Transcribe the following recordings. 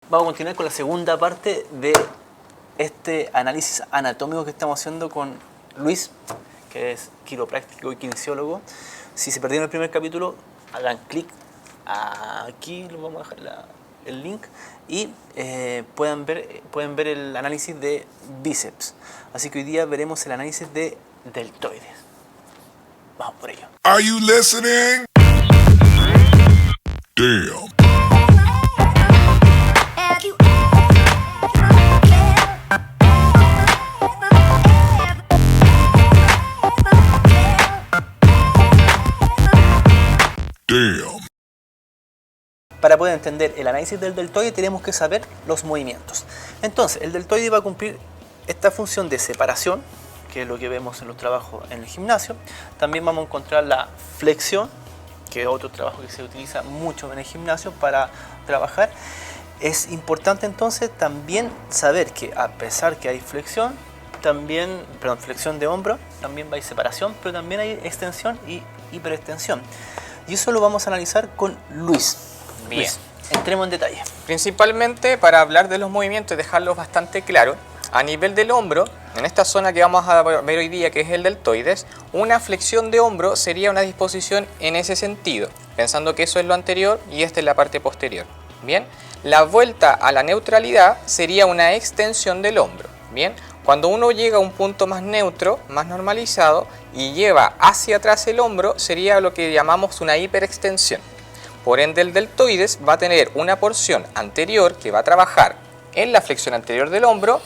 Vamos a continuar con la segunda parte de este análisis anatómico que estamos haciendo con Luis, que es quiropráctico y kinesiólogo. Si se perdieron el primer capítulo, hagan clic aquí, les vamos a dejar el link, y pueden ver el análisis de bíceps. Así que hoy día veremos el análisis de deltoides. Vamos por ello. Are you listening? Damn. Damn. Para poder entender el análisis del deltoide tenemos que saber los movimientos. Entonces, el deltoide va a cumplir esta función de separación, que es lo que vemos en los trabajos en el gimnasio. También vamos a encontrar la flexión, que es otro trabajo que se utiliza mucho en el gimnasio para trabajar. Es importante entonces también saber que a pesar que hay flexión, flexión de hombro, también hay separación, pero también hay extensión y hiperextensión. Y eso lo vamos a analizar con Luis. Bien. Luis, entremos en detalle. Principalmente para hablar de los movimientos y dejarlos bastante claros, a nivel del hombro, en esta zona que vamos a ver hoy día, que es el deltoides, una flexión de hombro sería una disposición en ese sentido, pensando que eso es lo anterior y esta es la parte posterior. Bien, la vuelta a la neutralidad sería una extensión del hombro. Bien, cuando uno llega a un punto más neutro, más normalizado, y lleva hacia atrás el hombro, sería lo que llamamos una hiperextensión. Por ende, el deltoides va a tener una porción anterior que va a trabajar en la flexión anterior del hombro,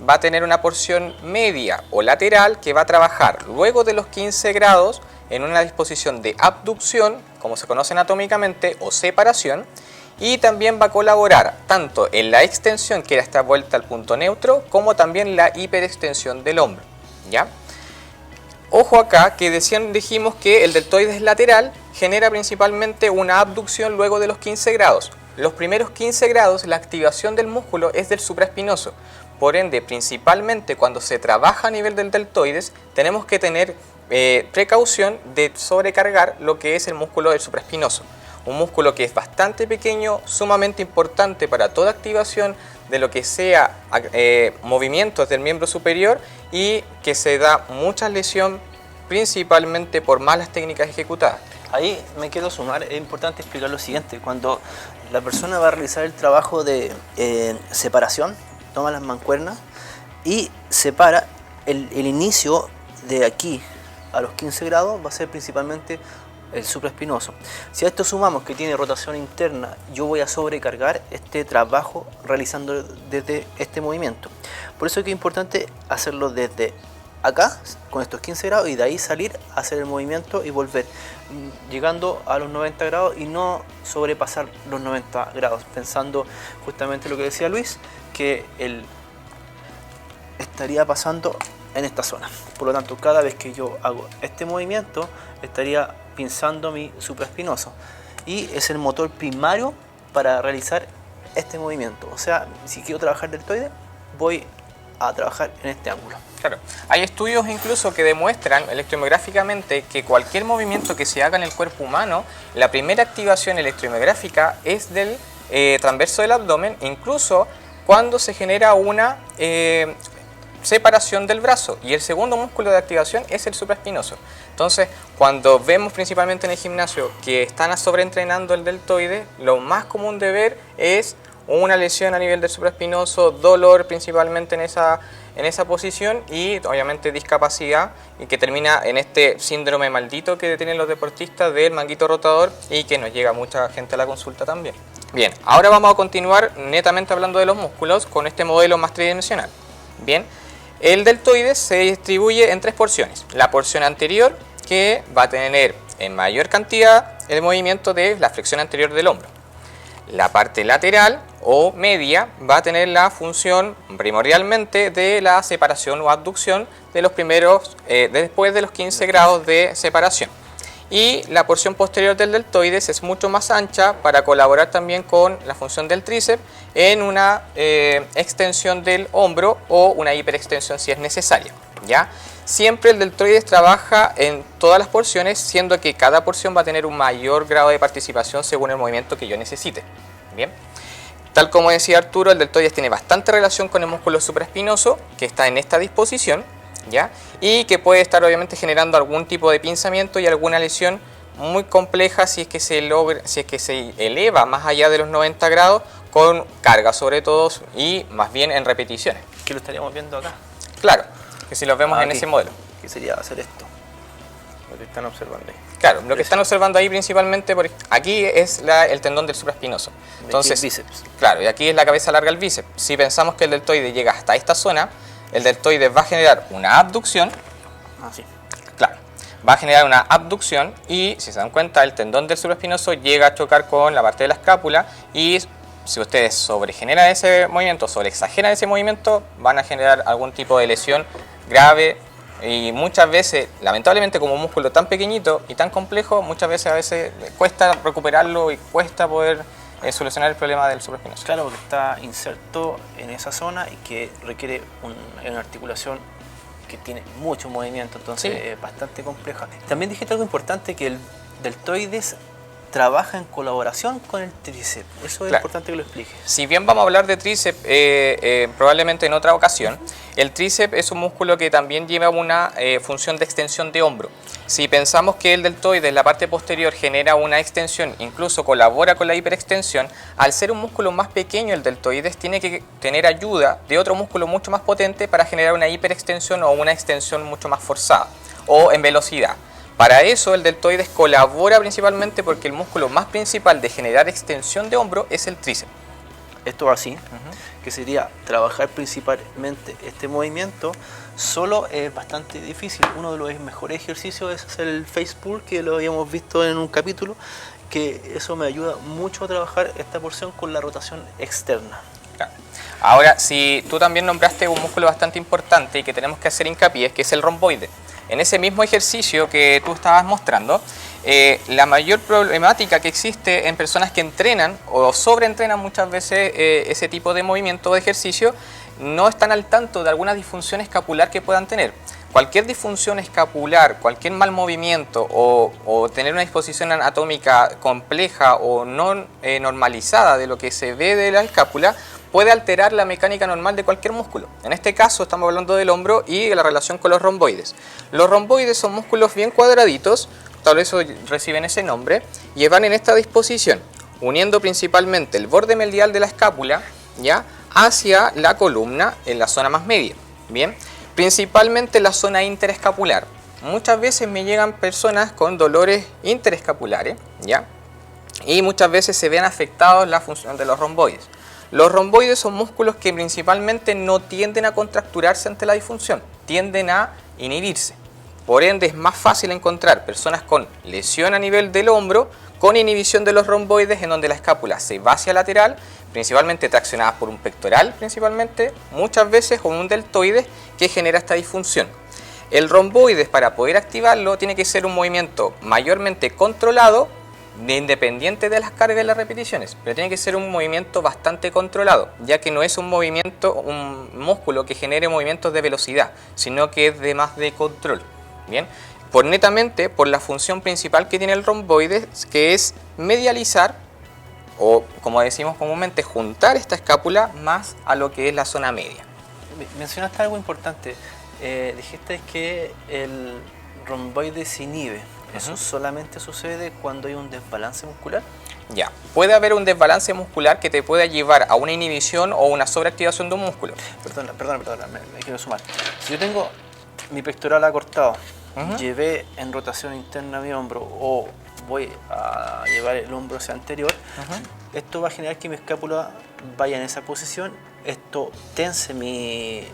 va a tener una porción media o lateral que va a trabajar luego de los 15 grados en una disposición de abducción, como se conoce anatómicamente, o separación, y también va a colaborar tanto en la extensión, que era esta vuelta al punto neutro, como también la hiperextensión del hombro. ¿Ya? Ojo acá que dijimos que el deltoides lateral genera principalmente una abducción luego de los 15 grados. Los primeros 15 grados, la activación del músculo es del supraespinoso. Por ende, principalmente cuando se trabaja a nivel del deltoides, tenemos que tener precaución de sobrecargar lo que es el músculo del supraespinoso. Un músculo que es bastante pequeño, sumamente importante para toda activación de lo que sea movimientos del miembro superior, y que se da mucha lesión principalmente por malas técnicas ejecutadas. Ahí me quiero sumar, es importante explicar lo siguiente. Cuando la persona va a realizar el trabajo de separación, toma las mancuernas y separa el inicio de aquí a los 15 grados, va a ser principalmente el supraespinoso. Si a esto sumamos que tiene rotación interna, yo voy a sobrecargar este trabajo realizando desde este movimiento. Por eso es que es importante hacerlo desde acá, con estos 15 grados, y de ahí salir a hacer el movimiento y volver, llegando a los 90 grados y no sobrepasar los 90 grados, pensando justamente lo que decía Luis, que él estaría pasando en esta zona. Por lo tanto, cada vez que yo hago este movimiento, estaría pinzando mi supraespinoso, y es el motor primario para realizar este movimiento. O sea, si quiero trabajar deltoide, voy a trabajar en este ángulo. Claro, hay estudios incluso que demuestran electromiográficamente que cualquier movimiento que se haga en el cuerpo humano, la primera activación electromiográfica es del transverso del abdomen, incluso cuando se genera una separación del brazo, y el segundo músculo de activación es el supraespinoso. Entonces, cuando vemos principalmente en el gimnasio que están sobreentrenando el deltoide, lo más común de ver es una lesión a nivel del supraespinoso, dolor principalmente en esa posición, y obviamente discapacidad, y que termina en este síndrome maldito que tienen los deportistas del manguito rotador, y que nos llega mucha gente a la consulta también. Bien, ahora vamos a continuar netamente hablando de los músculos con este modelo más tridimensional. Bien, el deltoides se distribuye en tres porciones. La porción anterior, que va a tener en mayor cantidad el movimiento de la flexión anterior del hombro. La parte lateral o media va a tener la función primordialmente de la separación o abducción de los primeros, después de los 15 grados de separación. Y la porción posterior del deltoides es mucho más ancha para colaborar también con la función del tríceps en una extensión del hombro o una hiperextensión si es necesaria. ¿Ya? Siempre el deltoides trabaja en todas las porciones, siendo que cada porción va a tener un mayor grado de participación según el movimiento que yo necesite. Bien. Tal como decía Arturo, el deltoides tiene bastante relación con el músculo supraespinoso, que está en esta disposición, ¿ya? Y que puede estar obviamente generando algún tipo de pinzamiento y alguna lesión muy compleja si es que se eleva más allá de los 90 grados con carga sobre todo y más bien en repeticiones. Que lo estaríamos viendo acá. Claro, que si los vemos en Aquí. ese modelo. Que sería hacer esto. Lo que están observando ahí. Claro, lo que están observando ahí principalmente, aquí es el tendón del supraespinoso. Entonces, bíceps. claro, y aquí es la cabeza larga del bíceps. Si pensamos que el deltoide llega hasta esta zona, el deltoide va a generar una abducción. Así. Claro, va a generar una abducción y, si se dan cuenta, el tendón del supraespinoso llega a chocar con la parte de la escápula y si ustedes sobregeneran ese movimiento, sobreexageran ese movimiento, van a generar algún tipo de lesión grave. Y muchas veces, lamentablemente, como un músculo tan pequeñito y tan complejo, muchas veces a veces cuesta recuperarlo y cuesta poder solucionar el problema del supraespinoso. Claro, porque está inserto en esa zona y que requiere una articulación que tiene mucho movimiento, entonces Sí. es bastante compleja. También dijiste algo importante, que el deltoides trabaja en colaboración con el tríceps. Eso es Claro. importante que lo expliques. Si bien vamos a hablar de tríceps probablemente en otra ocasión, el tríceps es un músculo que también lleva una función de extensión de hombro. Si pensamos que el deltoides en la parte posterior genera una extensión, incluso colabora con la hiperextensión, al ser un músculo más pequeño el deltoides tiene que tener ayuda de otro músculo mucho más potente para generar una hiperextensión o una extensión mucho más forzada o en velocidad. Para eso el deltoides colabora principalmente porque el músculo más principal de generar extensión de hombro es el tríceps. Esto así, que sería trabajar principalmente este movimiento, solo es bastante difícil. Uno de los mejores ejercicios es hacer el face pull, que lo habíamos visto en un capítulo, que eso me ayuda mucho a trabajar esta porción con la rotación externa. Claro. Ahora, si tú también nombraste un músculo bastante importante y que tenemos que hacer hincapié, que es el romboide. En ese mismo ejercicio que tú estabas mostrando, la mayor problemática que existe en personas que entrenan o sobreentrenan muchas veces ese tipo de movimiento o de ejercicio, no están al tanto de alguna disfunción escapular que puedan tener. Cualquier disfunción escapular, cualquier mal movimiento o tener una disposición anatómica compleja o no normalizada de lo que se ve de la escápula puede alterar la mecánica normal de cualquier músculo. En este caso estamos hablando del hombro y de la relación con los romboides. Los romboides son músculos bien cuadraditos, tal vez reciben ese nombre, y van en esta disposición, uniendo principalmente el borde medial de la escápula, ¿ya?, hacia la columna en la zona más media. Bien, principalmente la zona interescapular. Muchas veces me llegan personas con dolores interescapulares, ¿ya?, y muchas veces se ven afectados la función de los romboides. Los romboides son músculos que principalmente no tienden a contracturarse ante la disfunción, tienden a inhibirse. Por ende es más fácil encontrar personas con lesión a nivel del hombro con inhibición de los romboides, en donde la escápula se va hacia lateral, principalmente traccionadas por un pectoral, principalmente, muchas veces con un deltoides que genera esta disfunción. El romboides, para poder activarlo, tiene que ser un movimiento mayormente controlado, independiente de las cargas y las repeticiones, pero tiene que ser un movimiento bastante controlado, ya que no es un músculo que genere movimientos de velocidad, sino que es de más de control. Bien, netamente por la función principal que tiene el romboide, que es medializar, o como decimos comúnmente, juntar esta escápula más a lo que es la zona media. Mencionaste algo importante, dijiste que el romboide se inhibe. ¿Eso solamente sucede cuando hay un desbalance muscular? Ya, puede haber un desbalance muscular que te pueda llevar a una inhibición o una sobreactivación de un músculo. Perdona, me quiero sumar. Si yo tengo mi pectoral acortado, llevé en rotación interna mi hombro o voy a llevar el hombro hacia anterior, esto va a generar que mi escápula vaya en esa posición, esto tense mi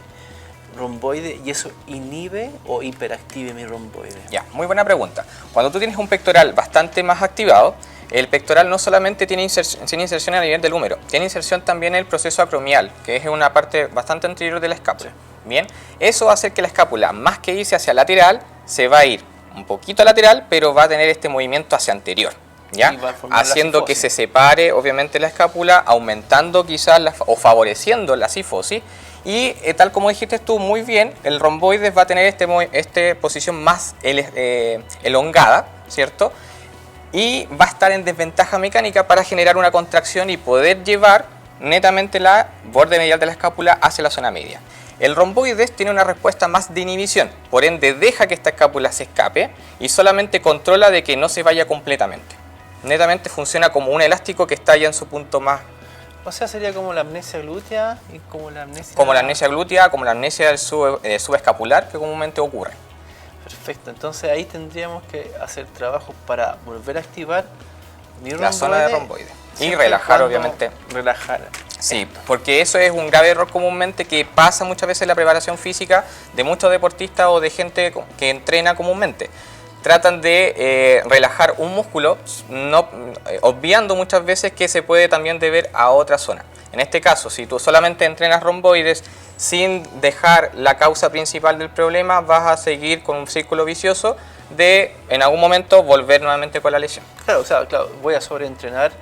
romboide y eso inhibe o hiperactive mi romboide. Ya, muy buena pregunta. Cuando tú tienes un pectoral bastante más activado, el pectoral no solamente tiene inserción a nivel del húmero, tiene inserción también en el proceso acromial, que es una parte bastante anterior de la escápula. Bien, eso va a hacer que la escápula, más que irse hacia lateral, se va a ir un poquito lateral, pero va a tener este movimiento hacia anterior, ¿ya? Haciendo que se separe obviamente la escápula, aumentando quizás o favoreciendo la cifosis. Y tal como dijiste tú muy bien, el romboides va a tener esta posición más elongada, ¿cierto? Y va a estar en desventaja mecánica para generar una contracción y poder llevar netamente la borde medial de la escápula hacia la zona media. El romboides tiene una respuesta más de inhibición, por ende deja que esta escápula se escape y solamente controla de que no se vaya completamente. Netamente funciona como un elástico que está ya en su punto más... O sea, sería como la amnesia glútea y como la amnesia... Como la amnesia glútea, como la amnesia del subescapular que comúnmente ocurre. Perfecto, entonces ahí tendríamos que hacer trabajos para volver a activar mi La zona de romboide. Y relajar, cuando obviamente. Relajar. Sí, porque eso es un grave error comúnmente que pasa muchas veces en la preparación física de muchos deportistas o de gente que entrena comúnmente. Tratan de relajar un músculo, obviando muchas veces que se puede también deber a otra zona. En este caso, si tú solamente entrenas romboides sin dejar la causa principal del problema, vas a seguir con un círculo vicioso de en algún momento volver nuevamente con la lesión. Claro, o sea, claro, voy a sobreentrenar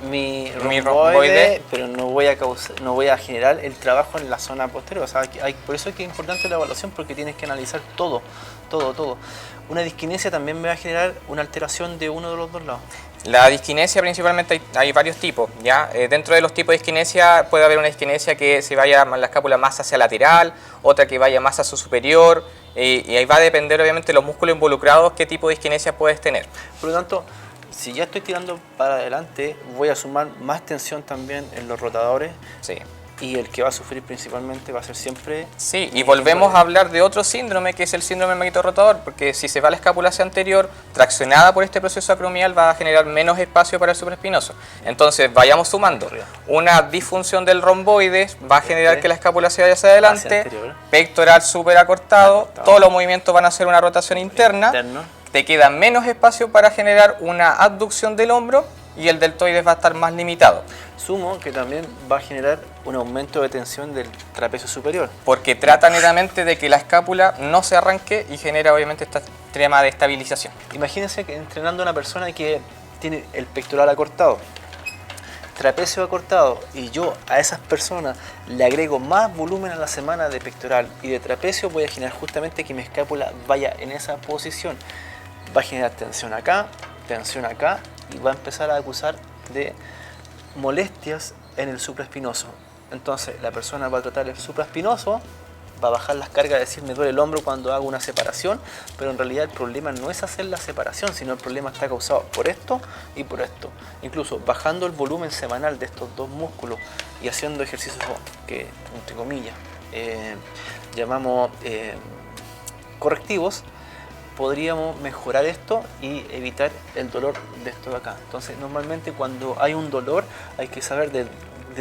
mi romboide, romboide, pero no voy a generar el trabajo en la zona posterior. O sea, por eso es que es importante la evaluación, porque tienes que analizar todo. Una disquinesia también me va a generar una alteración de uno de los dos lados. La disquinesia principalmente hay varios tipos, ¿ya? Dentro de los tipos de disquinesia puede haber una disquinesia que se vaya la escápula más hacia lateral, otra que vaya más hacia su superior, y ahí va a depender obviamente de los músculos involucrados qué tipo de disquinesia puedes tener. Por lo tanto, si ya estoy tirando para adelante, voy a sumar más tensión también en los rotadores. Sí. Y el que va a sufrir principalmente va a ser siempre... Sí, y volvemos a hablar de otro síndrome, que es el síndrome del manguito rotador, porque si se va la escápula hacia anterior, traccionada por este proceso acromial, va a generar menos espacio para el supraespinoso. Entonces, vayamos sumando. Una disfunción del romboide va a generar que la escápula se vaya hacia adelante, pectoral súper acortado, todos los movimientos van a hacer una rotación interna, te queda menos espacio para generar una abducción del hombro y el deltoides va a estar más limitado. Sumo que también va a generar un aumento de tensión del trapecio superior. Porque trata netamente de que la escápula no se arranque y genera obviamente esta extrema de estabilización. Imagínense que entrenando a una persona que tiene el pectoral acortado, trapecio acortado, y yo a esas personas le agrego más volumen a la semana de pectoral y de trapecio, voy a generar justamente que mi escápula vaya en esa posición. Va a generar tensión acá y va a empezar a acusar de molestias en el supraespinoso. Entonces la persona va a tratar el supraespinoso, va a bajar las cargas, decir me duele el hombro cuando hago una separación, pero en realidad el problema no es hacer la separación, sino el problema está causado por esto y por esto. Incluso bajando el volumen semanal de estos dos músculos y haciendo ejercicios que, entre comillas, llamamos correctivos, podríamos mejorar esto y evitar el dolor de esto de acá. Entonces, normalmente cuando hay un dolor hay que saber de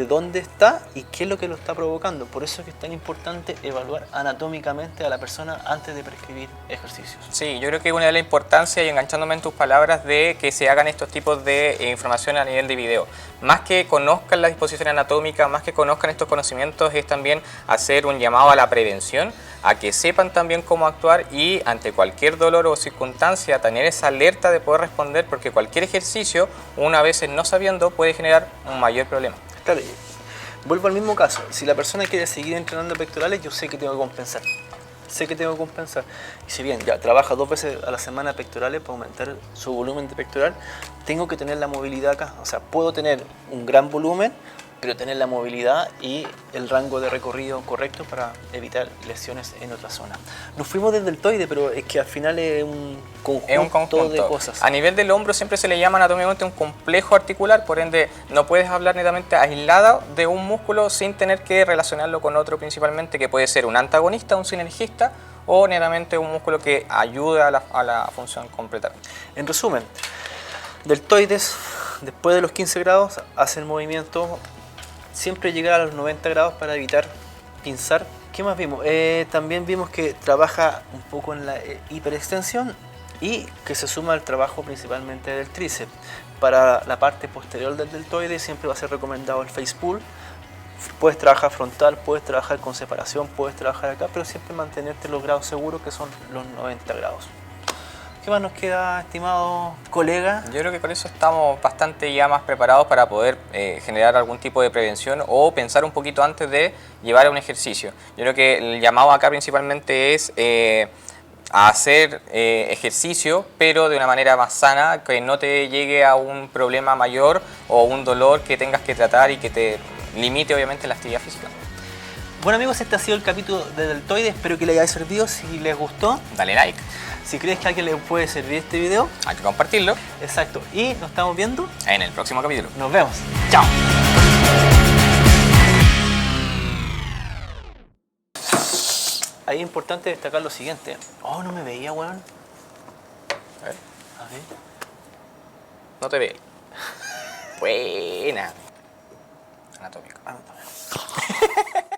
dónde está y qué es lo que lo está provocando. Por eso es que es tan importante evaluar anatómicamente a la persona antes de prescribir ejercicios. Sí, yo creo que una de las importancias, y enganchándome en tus palabras, de que se hagan estos tipos de información a nivel de video. Más que conozcan la disposición anatómica, más que conozcan estos conocimientos, es también hacer un llamado a la prevención, a que sepan también cómo actuar y ante cualquier dolor o circunstancia tener esa alerta de poder responder, porque cualquier ejercicio, una vez no sabiendo, puede generar un mayor problema. Claro, vuelvo al mismo caso. Si la persona quiere seguir entrenando pectorales, yo sé que tengo que compensar. Y si bien ya trabaja 2 veces a la semana pectorales para aumentar su volumen de pectoral, tengo que tener la movilidad acá. O sea, puedo tener un gran volumen, pero tener la movilidad y el rango de recorrido correcto para evitar lesiones en otra zona. Nos fuimos del deltoide, pero es que al final es un conjunto de cosas. A nivel del hombro siempre se le llama anatómicamente un complejo articular, por ende no puedes hablar netamente aislado de un músculo sin tener que relacionarlo con otro principalmente, que puede ser un antagonista, un sinergista o netamente un músculo que ayuda a la función completamente. En resumen, deltoides, después de los 15 grados, hace el movimiento siempre llegar a los 90 grados para evitar pinzar. ¿Qué más vimos? También vimos que trabaja un poco en la hiperextensión y que se suma al trabajo principalmente del tríceps. Para la parte posterior del deltoide siempre va a ser recomendado el face pull. Puedes trabajar frontal, puedes trabajar con separación, puedes trabajar acá, pero siempre mantenerte los grados seguros, que son los 90 grados. ¿Qué más nos queda, estimado colega? Yo creo que con eso estamos bastante ya más preparados para poder generar algún tipo de prevención o pensar un poquito antes de llevar a un ejercicio. Yo creo que el llamado acá principalmente es a hacer ejercicio, pero de una manera más sana, que no te llegue a un problema mayor o un dolor que tengas que tratar y que te limite obviamente la actividad física. Bueno amigos, este ha sido el capítulo de deltoides, espero que les haya servido. Si les gustó, Dale like, si crees que a alguien le puede servir este video, hay que compartirlo exacto, y nos estamos viendo, en el próximo capítulo. nos vemos, chao. Ahí es importante destacar lo siguiente. Oh, no me veía, weón. A ver, A ver. no te ve. Buena. Anatómico. Ah, no.